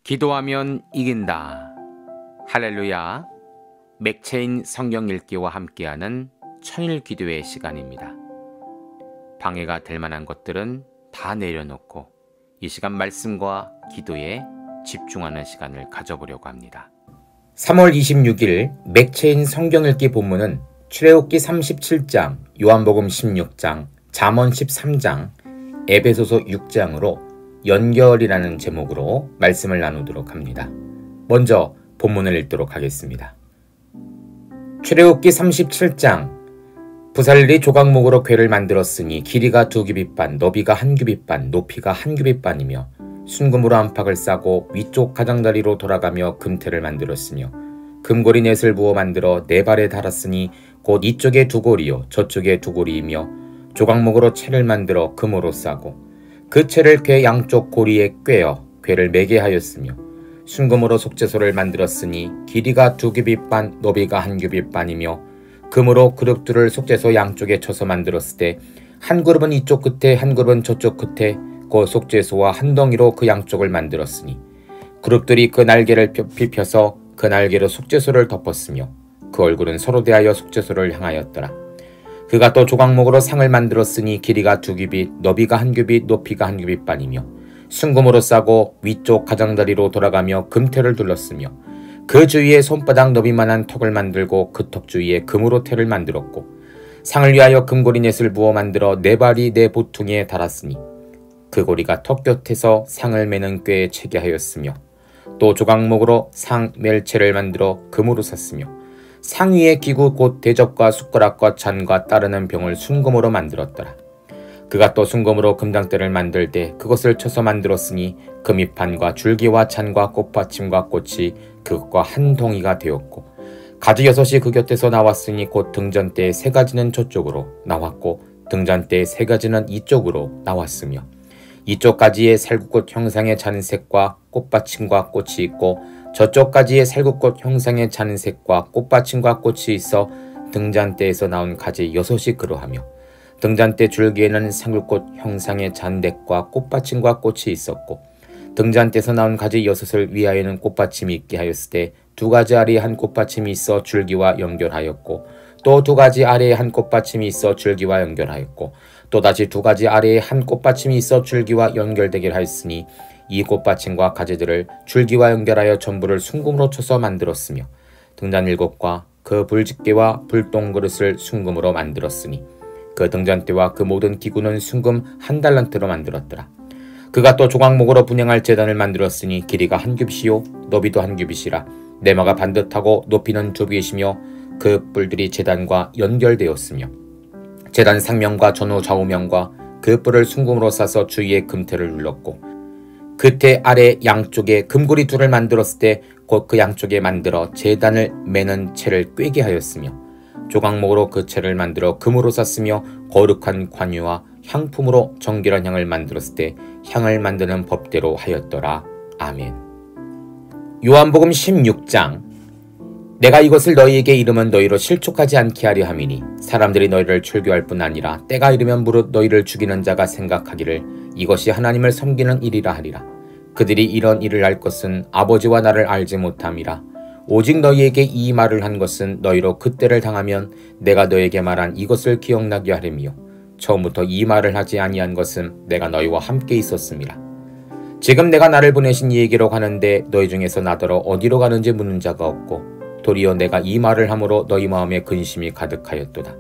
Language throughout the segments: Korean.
기도하면 이긴다. 할렐루야. 맥체인 성경 읽기와 함께하는 천일 기도의 시간입니다. 방해가 될 만한 것들은 다 내려놓고 이 시간 말씀과 기도에 집중하는 시간을 가져보려고 합니다. 3월 26일 맥체인 성경 읽기 본문은 출애굽기 37장, 요한복음 16장, 잠언 13장, 에베소서 6장으로 연결이라는 제목으로 말씀을 나누도록 합니다. 먼저 본문을 읽도록 하겠습니다. 출애굽기 37장. 부살리 조각목으로 궤를 만들었으니 길이가 2규빗 반, 너비가 1규빗 반, 높이가 1규빗 반이며 순금으로 안팎을 싸고 위쪽 가장다리로 돌아가며 금태를 만들었으며 금고리 넷을 부어 만들어 네 발에 달았으니 곧 이쪽에 두 고리요 저쪽에 두 고리이며 조각목으로 채를 만들어 금으로 싸고 그 채를 궤 양쪽 고리에 꿰어 궤를 매게 하였으며 순금으로 속죄소를 만들었으니 길이가 2규빗 반, 너비가 1규빗 반이며 금으로 그룹들을 속죄소 양쪽에 쳐서 만들었을 때 한 그룹은 이쪽 끝에 한 그룹은 저쪽 끝에 그 속죄소와 한 덩이로 그 양쪽을 만들었으니 그룹들이 그 날개를 비펴서 그 날개로 속죄소를 덮었으며 그 얼굴은 서로 대하여 속죄소를 향하였더라. 그가 또 조각목으로 상을 만들었으니 길이가 2규빗, 너비가 1규빗, 높이가 1규빗 반이며 순금으로 싸고 위쪽 가장다리로 돌아가며 금태를 둘렀으며 그 주위에 손바닥 너비만한 턱을 만들고 그 턱 주위에 금으로 태를 만들었고 상을 위하여 금고리 넷을 부어 만들어 네 발이 네 보퉁이에 달았으니 그 고리가 턱 곁에서 상을 매는 꾀에 채게 하였으며 또 조각목으로 상 멜체를 만들어 금으로 샀으며 상 위에 기구 곧 대접과 숟가락과 잔과 따르는 병을 순금으로 만들었더라. 그가 또 순금으로 금장대를 만들 때 그것을 쳐서 만들었으니 금이판과 줄기와 잔과 꽃받침과 꽃이 그것과 한 동이가 되었고 가지 6이 그 곁에서 나왔으니 곧 등잔대의 3가지는 저쪽으로 나왔고 등잔대의 3가지는 이쪽으로 나왔으며 이쪽 가지에 살구꽃 형상의 잔색과 꽃받침과 꽃이 있고 저쪽 가지에 살구꽃 형상의 잔색과 꽃받침과 꽃이 있어 등잔대에서 나온 가지 6이 그러하며 등잔대 줄기에는 살구꽃 형상의 잔देख과 꽃받침과 꽃이 있었고 등잔대에서 나온 가지 6을 위하여는 꽃받침이 있게 하였을 때 2가지 아래에 한 꽃받침이 있어 줄기와 연결하였고 또 2가지 아래에 한 꽃받침이 있어 줄기와 연결하였고 또다시 2가지 아래에 한 꽃받침이 있어 줄기와 연결되게 하였으니 이 꽃받침과 가지들을 줄기와 연결하여 전부를 순금으로 쳐서 만들었으며 등잔 7과 그 불집게와 불똥그릇을 순금으로 만들었으니 그 등잔대와 그 모든 기구는 순금 1달란트로 만들었더라. 그가 또 조각목으로 분향할 제단을 만들었으니 길이가 1규빗이요 너비도 1규빗이라 내마가 반듯하고 높이는 2규빗이며 그 뿔들이 제단과 연결되었으며 제단 상면과 전후 좌우면과 그 뿔을 순금으로 싸서 주위에 금태를 눌렀고 그 태 아래 양쪽에 금고리 2를 만들었을 때 곧 그 양쪽에 만들어 제단을 매는 채를 꿰게 하였으며 조각목으로 그 채를 만들어 금으로 쌌으며 거룩한 관유와 향품으로 정결한 향을 만들었을 때 향을 만드는 법대로 하였더라. 아멘. 요한복음 16장. 내가 이것을 너희에게 이르면 너희로 실족하지 않게 하려 함이니 사람들이 너희를 출교할 뿐 아니라 때가 이르면 무릇 너희를 죽이는 자가 생각하기를 이것이 하나님을 섬기는 일이라 하리라. 그들이 이런 일을 할 것은 아버지와 나를 알지 못함이라. 오직 너희에게 이 말을 한 것은 너희로 그때를 당하면 내가 너희에게 말한 이것을 기억나게 하려며 처음부터 이 말을 하지 아니한 것은 내가 너희와 함께 있었음이라. 지금 내가 나를 보내신 이에게로 가는데 너희 중에서 나더러 어디로 가는지 묻는 자가 없고 도리어 내가 이 말을 함으로 너희 마음에 근심이 가득하였도다.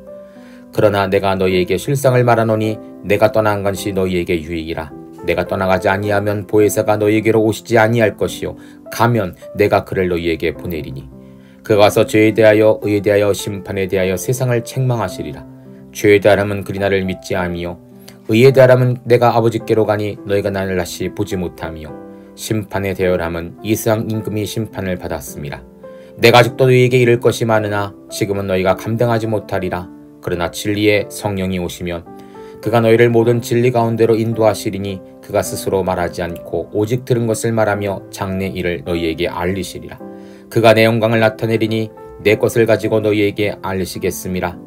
그러나 내가 너희에게 실상을 말하노니 내가 떠난 것이 너희에게 유익이라. 내가 떠나가지 아니하면 보혜사가 너희에게로 오시지 아니할 것이요 가면 내가 그를 너희에게 보내리니 그가 가서 죄에 대하여 의에 대하여 심판에 대하여 세상을 책망하시리라. 죄에 대하여는 그리 나를 믿지 아니요 의에 대하여는 내가 아버지께로 가니 너희가 나를 다시 보지 못하며 심판에 대하여는 이 세상 임금이 심판을 받았음이라. 내가 아직도 너희에게 이를 것이 많으나 지금은 너희가 감당하지 못하리라. 그러나 진리의 성령이 오시면 그가 너희를 모든 진리 가운데로 인도하시리니 그가 스스로 말하지 않고 오직 들은 것을 말하며 장래 일을 너희에게 알리시리라. 그가 내 영광을 나타내리니 내 것을 가지고 너희에게 알리시겠음이라.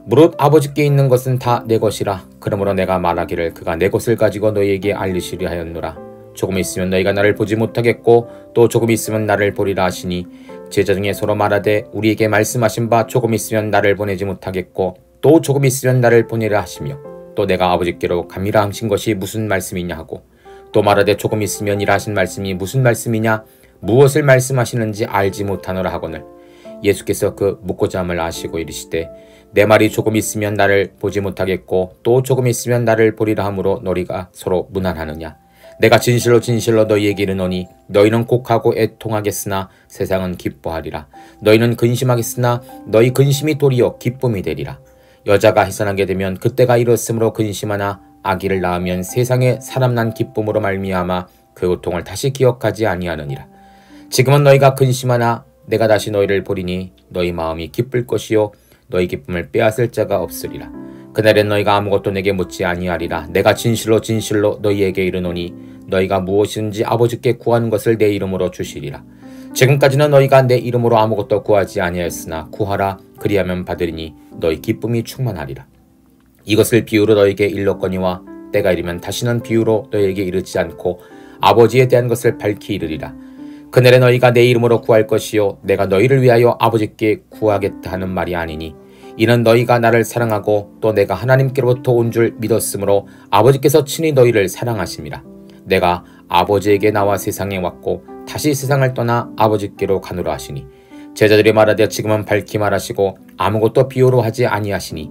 무릇 아버지께 있는 것은 다 내 것이라. 그러므로 내가 말하기를 그가 내 것을 가지고 너희에게 알리시리 하였노라. 조금 있으면 너희가 나를 보지 못하겠고 또 조금 있으면 나를 보리라 하시니 제자 중에 서로 말하되 우리에게 말씀하신 바 조금 있으면 나를 보내지 못하겠고 또 조금 있으면 나를 보내라 하시며 또 내가 아버지께로 감이라 하신 것이 무슨 말씀이냐 하고 또 말하되 조금 있으면이라 하신 말씀이 무슨 말씀이냐 무엇을 말씀하시는지 알지 못하노라 하거늘 예수께서 그 묻고자 함을 아시고 이르시되 내 말이 조금 있으면 나를 보지 못하겠고 또 조금 있으면 나를 보리라 하므로 너희가 서로 무난하느냐 내가 진실로 진실로 너희에게 이르노니 너희는 곡하고 애통하겠으나 세상은 기뻐하리라 너희는 근심하겠으나 너희 근심이 도리어 기쁨이 되리라 여자가 해산하게 되면 그때가 이르렀으므로 근심하나 아기를 낳으면 세상에 사람 난 기쁨으로 말미암아 그 고통을 다시 기억하지 아니하느니라 지금은 너희가 근심하나 내가 다시 너희를 보리니 너희 마음이 기쁠 것이요 너희 기쁨을 빼앗을 자가 없으리라 그날엔 너희가 아무것도 내게 묻지 아니하리라 내가 진실로 진실로 너희에게 이르노니 너희가 무엇이든지 아버지께 구하는 것을 내 이름으로 주시리라 지금까지는 너희가 내 이름으로 아무것도 구하지 아니하였으나 구하라 그리하면 받으리니 너희 기쁨이 충만하리라 이것을 비유로 너희에게 일렀거니와 때가 이르면 다시는 비유로 너희에게 이르지 않고 아버지에 대한 것을 밝히 이르리라 그날에 너희가 내 이름으로 구할 것이요 내가 너희를 위하여 아버지께 구하겠다 하는 말이 아니니 이는 너희가 나를 사랑하고 또 내가 하나님께로부터 온 줄 믿었으므로 아버지께서 친히 너희를 사랑하심이라 내가 아버지에게 나와 세상에 왔고 다시 세상을 떠나 아버지께로 가노라 하시니 제자들이 말하되 지금은 밝히 말하시고 아무것도 비유로 하지 아니하시니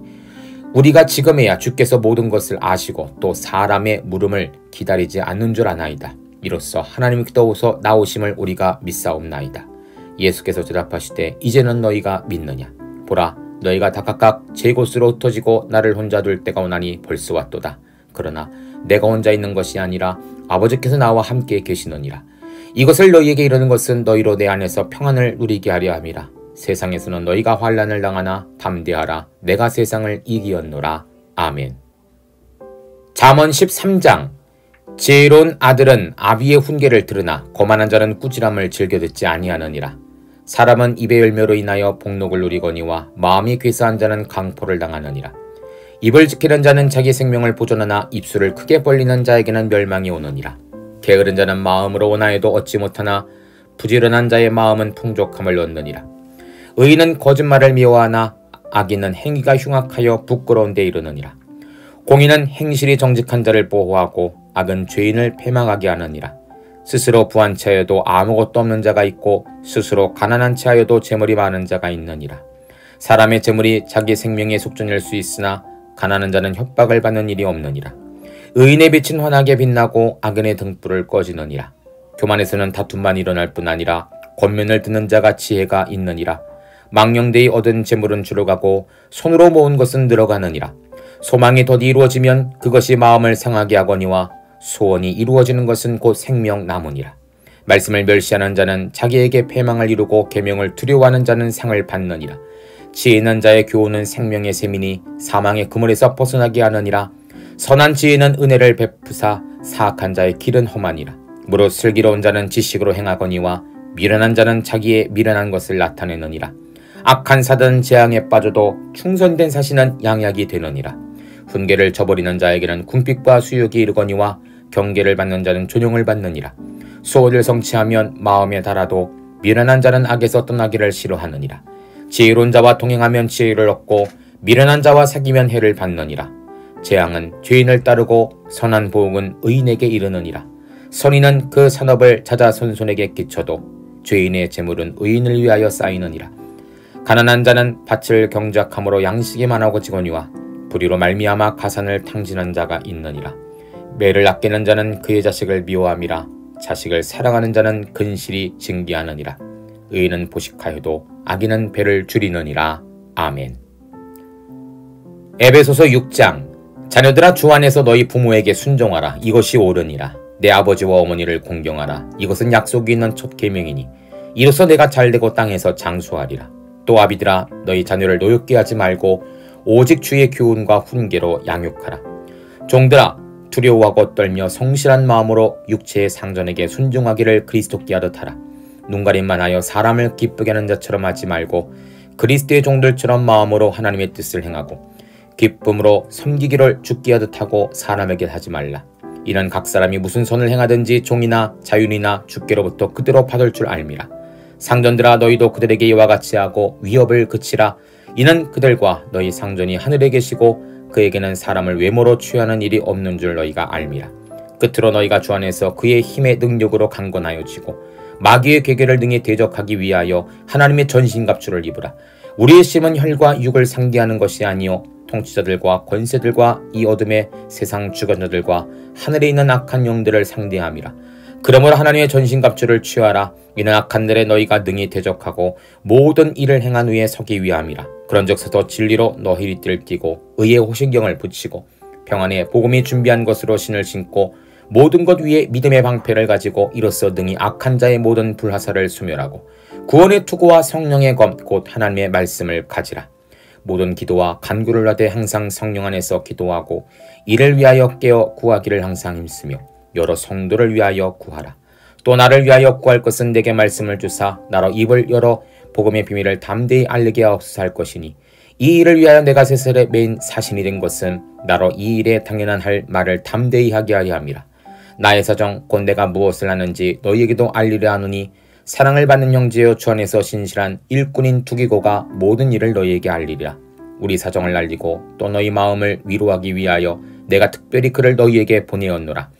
우리가 지금에야 주께서 모든 것을 아시고 또 사람의 물음을 기다리지 않는 줄 아나이다 이로써 하나님께로서 나오심을 우리가 믿사옵나이다 예수께서 대답하시되 이제는 너희가 믿느냐 보라 너희가 다 각각 제 곳으로 흩어지고 나를 혼자 둘 때가 오나니 벌써 왔도다 그러나 내가 혼자 있는 것이 아니라 아버지께서 나와 함께 계시느니라 이것을 너희에게 이르는 것은 너희로 내 안에서 평안을 누리게 하려 함이라 세상에서는 너희가 환난을 당하나 담대하라 내가 세상을 이기었노라 아멘 잠언 13장 지혜로운 아들은 아비의 훈계를 들으나 거만한 자는 꾸지람을 즐겨 듣지 아니하느니라 사람은 입의 열매로 인하여 복록을 누리거니와 마음이 괴사한 자는 강포를 당하느니라 입을 지키는 자는 자기 생명을 보존하나 입술을 크게 벌리는 자에게는 멸망이 오느니라 게으른 자는 마음으로 원하여도 얻지 못하나 부지런한 자의 마음은 풍족함을 얻느니라 의인은 거짓말을 미워하나 악인은 행위가 흉악하여 부끄러운 데 이르느니라 공의는 행실이 정직한 자를 보호하고 악은 죄인을 패망하게 하느니라 스스로 부한 채하여도 아무것도 없는 자가 있고 스스로 가난한 채하여도 재물이 많은 자가 있느니라 사람의 재물이 자기 생명의 속전일 수 있으나 가난한 자는 협박을 받는 일이 없느니라 의인의 빛은 환하게 빛나고 악인의 등불을 꺼지느니라 교만에서는 다툼만 일어날 뿐 아니라 권면을 듣는 자가 지혜가 있느니라 망령되이 얻은 재물은 주로 가고 손으로 모은 것은 늘어가느니라 소망이 덧 이루어지면 그것이 마음을 상하게 하거니와 소원이 이루어지는 것은 곧 생명 나무니라 말씀을 멸시하는 자는 자기에게 패망을 이루고 계명을 두려워하는 자는 상을 받느니라 지혜 있는 자의 교훈은 생명의 셈이니 사망의 그물에서 벗어나게 하느니라 선한 지혜는 은혜를 베푸사 사악한 자의 길은 험하니라 무릇 슬기로운 자는 지식으로 행하거니와 미련한 자는 자기의 미련한 것을 나타내느니라 악한 사단은 재앙에 빠져도 충성된 사신은 양약이 되느니라 훈계를 저버리는 자에게는 궁핍과 수욕이 이르거니와 경계를 받는 자는 존용을 받느니라 소원을 성취하면 마음에 달아도 미련한 자는 악에서 떠나기를 싫어하느니라 지혜로운 자와 동행하면 지혜를 얻고 미련한 자와 사귀면 해를 받느니라 재앙은 죄인을 따르고 선한 보응은 의인에게 이르느니라 선인은 그 산업을 찾아 선손에게 끼쳐도 죄인의 재물은 의인을 위하여 쌓이느니라 가난한 자는 밭을 경작함으로 양식이 많아지거니와 불의로 말미암아 가산을 탕진한 자가 있느니라 매를 아끼는 자는 그의 자식을 미워함이라 자식을 사랑하는 자는 근실이 증기하느니라 의인은 보식하여도 악인은 배를 줄이느니라 아멘 에베소서 6장 자녀들아 주 안에서 너희 부모에게 순종하라 이것이 옳으니라 내 아버지와 어머니를 공경하라 이것은 약속이 있는 첫 계명이니 이로써 내가 잘되고 땅에서 장수하리라 또 아비들아 너희 자녀를 노엽게 하지 말고 오직 주의 교훈과 훈계로 양육하라 종들아 두려워하고 떨며 성실한 마음으로 육체의 상전에게 순종하기를 그리스도께 하듯 하라 눈가림만 하여 사람을 기쁘게 하는 자처럼 하지 말고 그리스도의 종들처럼 마음으로 하나님의 뜻을 행하고 기쁨으로 섬기기를 죽게 하듯 하고 사람에게 하지 말라 이는 각 사람이 무슨 선을 행하든지 종이나 자윤이나 주께로부터 그대로 받을 줄 알미라. 상전들아 너희도 그들에게 이와 같이 하고 위협을 그치라. 이는 그들과 너희 상전이 하늘에 계시고 그에게는 사람을 외모로 취하는 일이 없는 줄 너희가 알미라. 끝으로 너희가 주 안에서 그의 힘의 능력으로 강건하여지고 마귀의 계계를 능히 대적하기 위하여 하나님의 전신갑주를 입으라. 우리의 심은 혈과 육을 상대하는 것이 아니요 통치자들과 권세들과 이 어둠의 세상 주권자들과 하늘에 있는 악한 영들을 상대함이라. 그러므로 하나님의 전신갑주를 취하라. 이는 악한 날에 너희가 능히 대적하고 모든 일을 행한 후에 서기 위함이라. 그런즉 서서 진리로 너희 띠를 띠고 의의 호신경을 붙이고 평안의 복음이 준비한 것으로 신을 신고 모든 것 위에 믿음의 방패를 가지고 이로써 능히 악한 자의 모든 불화살을 소멸하고 구원의 투구와 성령의 검 곧 하나님의 말씀을 가지라. 모든 기도와 간구를 하되 항상 성령 안에서 기도하고 이를 위하여 깨어 구하기를 항상 힘쓰며 여러 성도를 위하여 구하라. 또 나를 위하여 구할 것은 내게 말씀을 주사 나로 입을 열어 복음의 비밀을 담대히 알리게 하옵소서 할 것이니 이 일을 위하여 내가 세살에 매인 사신이 된 것은 나로 이 일에 당연한 할 말을 담대히 하게 하려 함이라. 나의 사정 곧 내가 무엇을 하는지 너희에게도 알리려 하노니 사랑을 받는 형제여 주 안에서 신실한 일꾼인 두기고가 모든 일을 너희에게 알리리라. 우리 사정을 알리고 또 너희 마음을 위로하기 위하여 내가 특별히 그를 너희에게 보내었노라.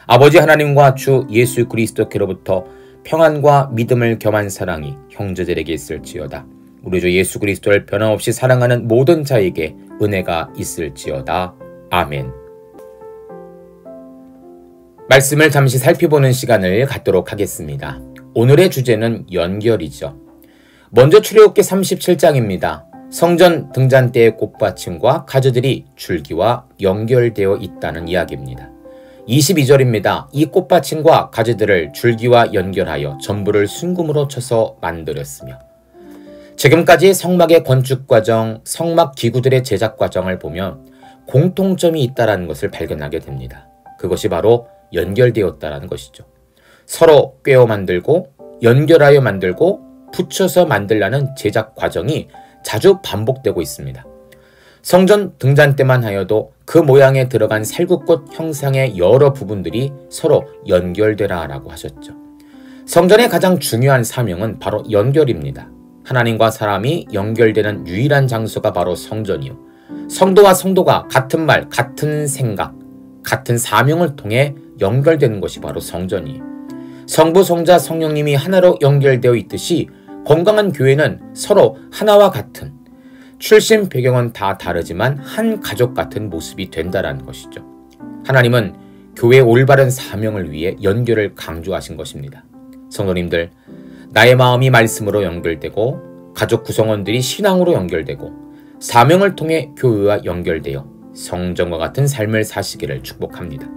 아버지 하나님과 주 예수 그리스도께로부터 평안과 믿음을 겸한 사랑이 형제들에게 있을지어다. 우리 주 예수 그리스도를 변함없이 사랑하는 모든 자에게 은혜가 있을지어다. 아멘. 말씀을 잠시 살펴보는 시간을 갖도록 하겠습니다. 오늘의 주제는 연결이죠. 먼저 출애굽기 37장입니다. 성전 등잔대의 꽃받침과 가지들이 줄기와 연결되어 있다는 이야기입니다. 22절입니다. 이 꽃받침과 가지들을 줄기와 연결하여 전부를 순금으로 쳐서 만들었으며 지금까지 성막의 건축 과정, 성막 기구들의 제작 과정을 보면 공통점이 있다는 것을 발견하게 됩니다. 그것이 바로 연결되었다는 것이죠. 서로 꿰어 만들고 연결하여 만들고 붙여서 만들라는 제작 과정이 자주 반복되고 있습니다. 성전 등잔대만 하여도 그 모양에 들어간 살구꽃 형상의 여러 부분들이 서로 연결되라 라고 하셨죠. 성전의 가장 중요한 사명은 바로 연결입니다. 하나님과 사람이 연결되는 유일한 장소가 바로 성전이요. 성도와 성도가 같은 말, 같은 생각, 같은 사명을 통해 연결되는 것이 바로 성전이에요. 성부, 성자, 성령님이 하나로 연결되어 있듯이 건강한 교회는 서로 하나와 같은 출신 배경은 다 다르지만 한 가족 같은 모습이 된다는 것이죠. 하나님은 교회의 올바른 사명을 위해 연결을 강조하신 것입니다. 성도님들, 나의 마음이 말씀으로 연결되고 가족 구성원들이 신앙으로 연결되고 사명을 통해 교회와 연결되어 성전과 같은 삶을 사시기를 축복합니다.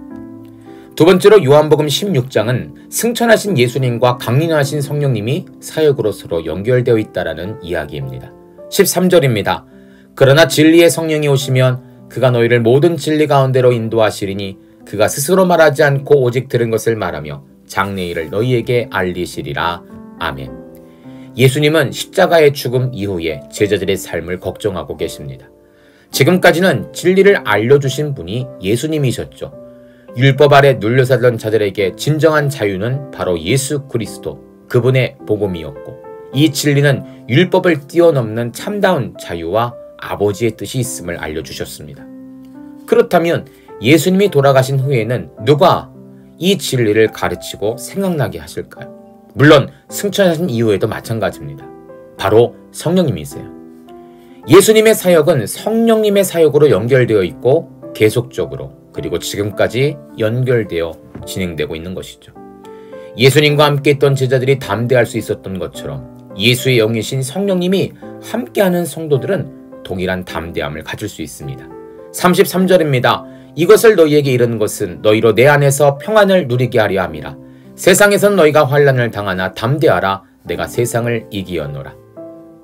두 번째로 요한복음 16장은 승천하신 예수님과 강림하신 성령님이 사역으로 서로 연결되어 있다는 이야기입니다. 13절입니다. 그러나 진리의 성령이 오시면 그가 너희를 모든 진리 가운데로 인도하시리니 그가 스스로 말하지 않고 오직 들은 것을 말하며 장래일을 너희에게 알리시리라. 아멘. 예수님은 십자가의 죽음 이후에 제자들의 삶을 걱정하고 계십니다. 지금까지는 진리를 알려주신 분이 예수님이셨죠. 율법 아래 눌려 살던 자들에게 진정한 자유는 바로 예수 그리스도, 그분의 복음이었고 이 진리는 율법을 뛰어넘는 참다운 자유와 아버지의 뜻이 있음을 알려주셨습니다. 그렇다면 예수님이 돌아가신 후에는 누가 이 진리를 가르치고 생각나게 하실까요? 물론 승천하신 이후에도 마찬가지입니다. 바로 성령님이세요. 예수님의 사역은 성령님의 사역으로 연결되어 있고 계속적으로 그리고 지금까지 연결되어 진행되고 있는 것이죠. 예수님과 함께 있던 제자들이 담대할 수 있었던 것처럼 예수의 영이신 성령님이 함께하는 성도들은 동일한 담대함을 가질 수 있습니다. 33절입니다. 이것을 너희에게 이르는 것은 너희로 내 안에서 평안을 누리게 하려 함이라. 세상에선 너희가 환난을 당하나 담대하라. 내가 세상을 이기었노라.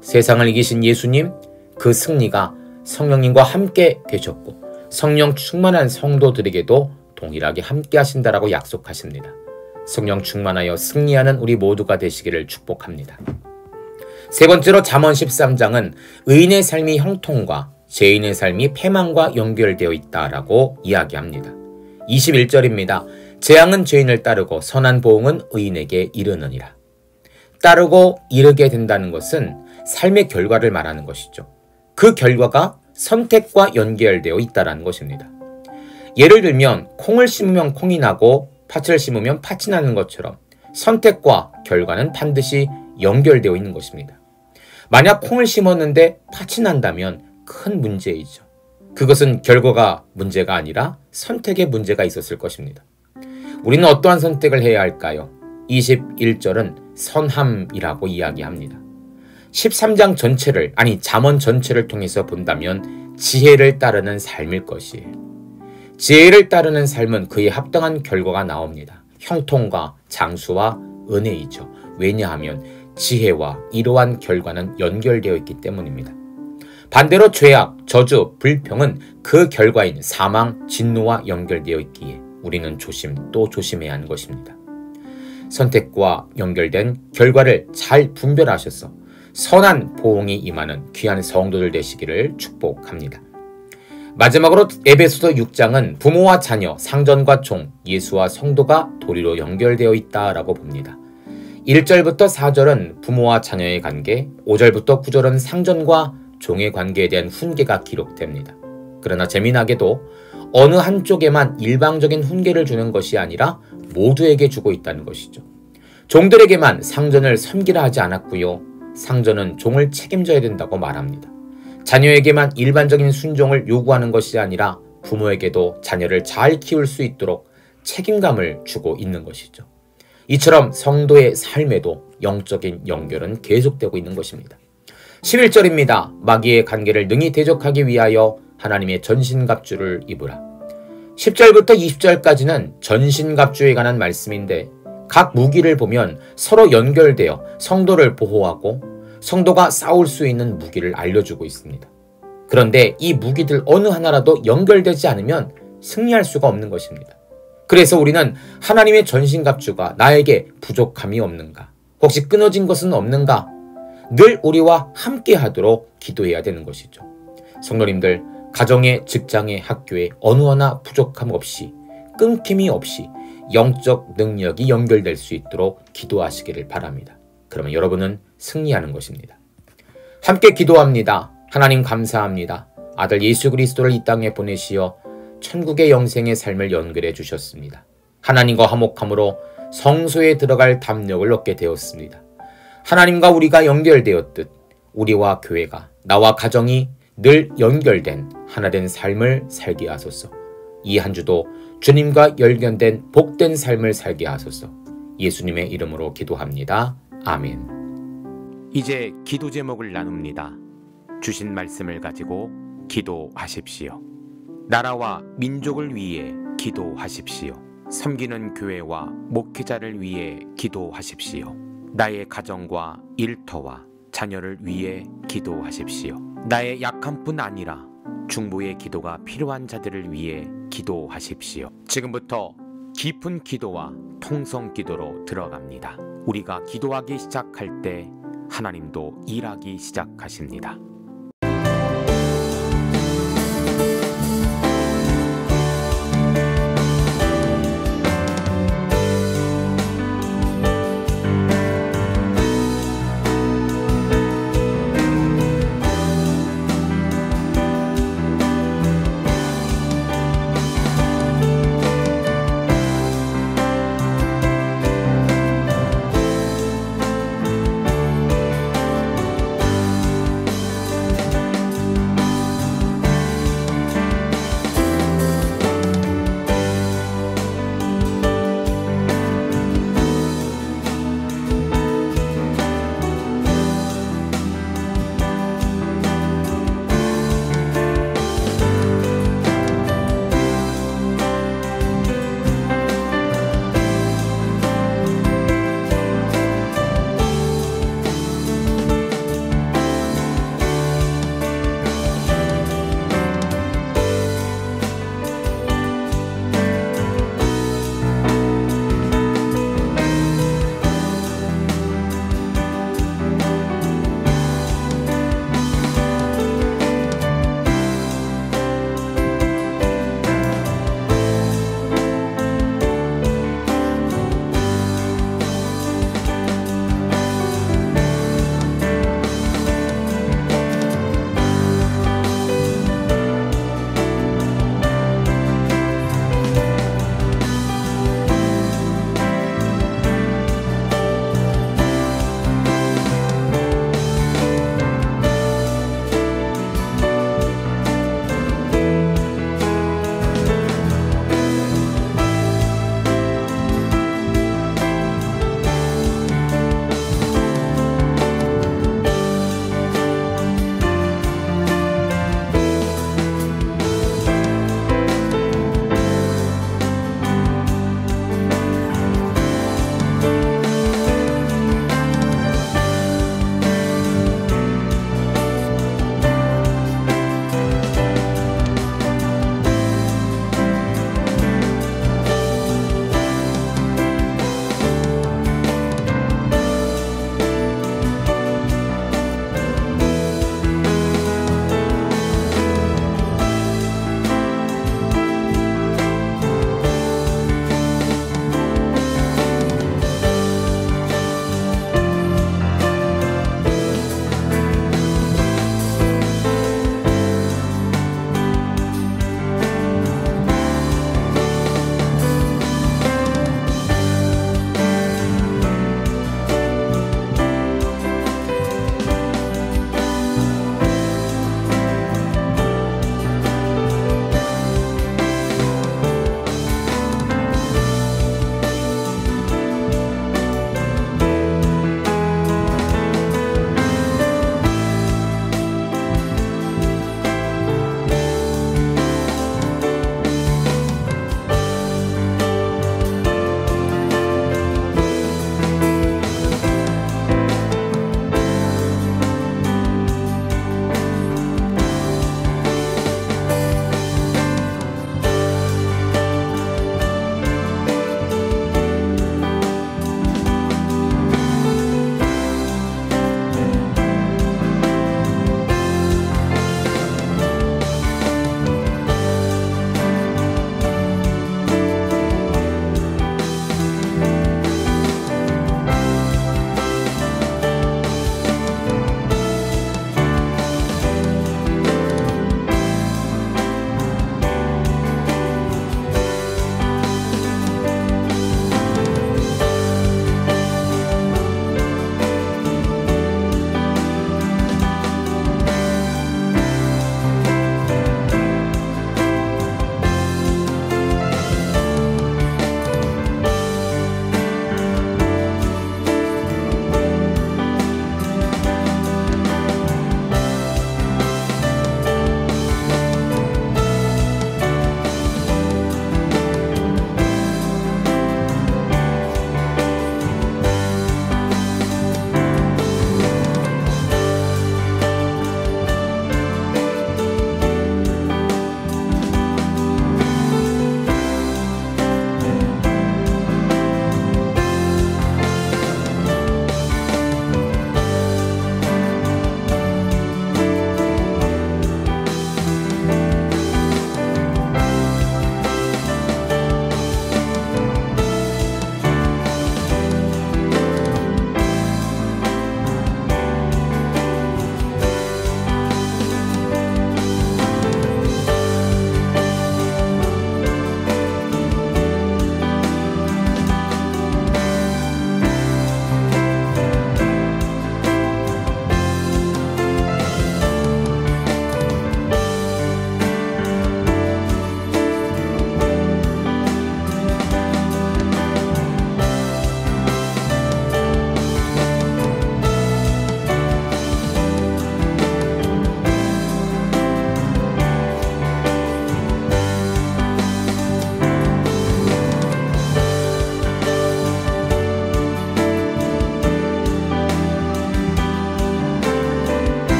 세상을 이기신 예수님, 그 승리가 성령님과 함께 되셨고 성령 충만한 성도들에게도 동일하게 함께 하신다라고 약속하십니다. 성령 충만하여 승리하는 우리 모두가 되시기를 축복합니다. 세 번째로 잠언 13장은 의인의 삶이 형통과 죄인의 삶이 패망과 연결되어 있다라고 이야기합니다. 21절입니다. 재앙은 죄인을 따르고 선한 보응은 의인에게 이르느니라. 따르고 이르게 된다는 것은 삶의 결과를 말하는 것이죠. 그 결과가 선택과 연결되어 있다는 것입니다. 예를 들면 콩을 심으면 콩이 나고 팥을 심으면 팥이 나는 것처럼 선택과 결과는 반드시 연결되어 있는 것입니다. 만약 콩을 심었는데 팥이 난다면 큰 문제이죠. 그것은 결과가 문제가 아니라 선택의 문제가 있었을 것입니다. 우리는 어떠한 선택을 해야 할까요? 21절은 선함이라고 이야기합니다. 13장 전체를, 잠언 전체를 통해서 본다면 지혜를 따르는 삶일 것이에요. 지혜를 따르는 삶은 그에 합당한 결과가 나옵니다. 형통과 장수와 은혜이죠. 왜냐하면 지혜와 이러한 결과는 연결되어 있기 때문입니다. 반대로 죄악, 저주, 불평은 그 결과인 사망, 진노와 연결되어 있기에 우리는 또 조심해야 하는 것입니다. 선택과 연결된 결과를 잘 분별하셔서 선한 보응이 임하는 귀한 성도들 되시기를 축복합니다. 마지막으로 에베소서 6장은 부모와 자녀, 상전과 종, 예수와 성도가 도리로 연결되어 있다라고 봅니다. 1절부터 4절은 부모와 자녀의 관계, 5절부터 9절은 상전과 종의 관계에 대한 훈계가 기록됩니다. 그러나 재미나게도 어느 한쪽에만 일방적인 훈계를 주는 것이 아니라 모두에게 주고 있다는 것이죠. 종들에게만 상전을 섬기라 하지 않았고요. 상전은 종을 책임져야 된다고 말합니다. 자녀에게만 일반적인 순종을 요구하는 것이 아니라 부모에게도 자녀를 잘 키울 수 있도록 책임감을 주고 있는 것이죠. 이처럼 성도의 삶에도 영적인 연결은 계속되고 있는 것입니다. 11절입니다. 마귀의 관계를 능히 대적하기 위하여 하나님의 전신갑주를 입으라. 10절부터 20절까지는 전신갑주에 관한 말씀인데 각 무기를 보면 서로 연결되어 성도를 보호하고 성도가 싸울 수 있는 무기를 알려주고 있습니다. 그런데 이 무기들 어느 하나라도 연결되지 않으면 승리할 수가 없는 것입니다. 그래서 우리는 하나님의 전신갑주가 나에게 부족함이 없는가? 혹시 끊어진 것은 없는가? 늘 우리와 함께 하도록 기도해야 되는 것이죠. 성도님들, 가정에, 직장에, 학교에 어느 하나 부족함 없이, 끊김이 없이 영적 능력이 연결될 수 있도록 기도하시기를 바랍니다. 그러면 여러분은 승리하는 것입니다. 함께 기도합니다. 하나님 감사합니다. 아들 예수 그리스도를 이 땅에 보내시어 천국의 영생의 삶을 연결해 주셨습니다. 하나님과 화목함으로 성소에 들어갈 담력을 얻게 되었습니다. 하나님과 우리가 연결되었듯 우리와 교회가, 나와 가정이 늘 연결된 하나된 삶을 살게 하소서. 이 한 주도 주님과 연결된 복된 삶을 살게 하소서. 예수님의 이름으로 기도합니다. 아멘. 이제 기도 제목을 나눕니다. 주신 말씀을 가지고 기도하십시오. 나라와 민족을 위해 기도하십시오. 섬기는 교회와 목회자를 위해 기도하십시오. 나의 가정과 일터와 자녀를 위해 기도하십시오. 나의 약함뿐 아니라 중보의 기도가 필요한 자들을 위해 기도하십시오. 지금부터 깊은 기도와 통성 기도로 들어갑니다. 우리가 기도하기 시작할 때 하나님도 일하기 시작하십니다.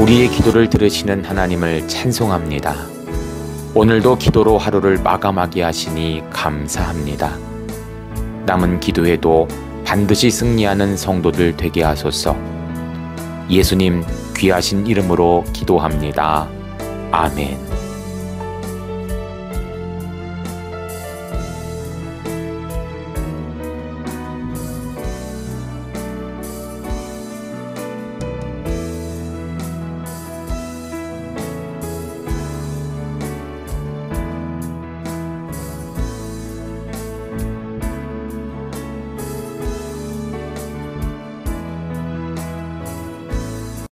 우리의 기도를 들으시는 하나님을 찬송합니다. 오늘도 기도로 하루를 마감하게 하시니 감사합니다. 남은 기도에도 반드시 승리하는 성도들 되게 하소서. 예수님 귀하신 이름으로 기도합니다. 아멘.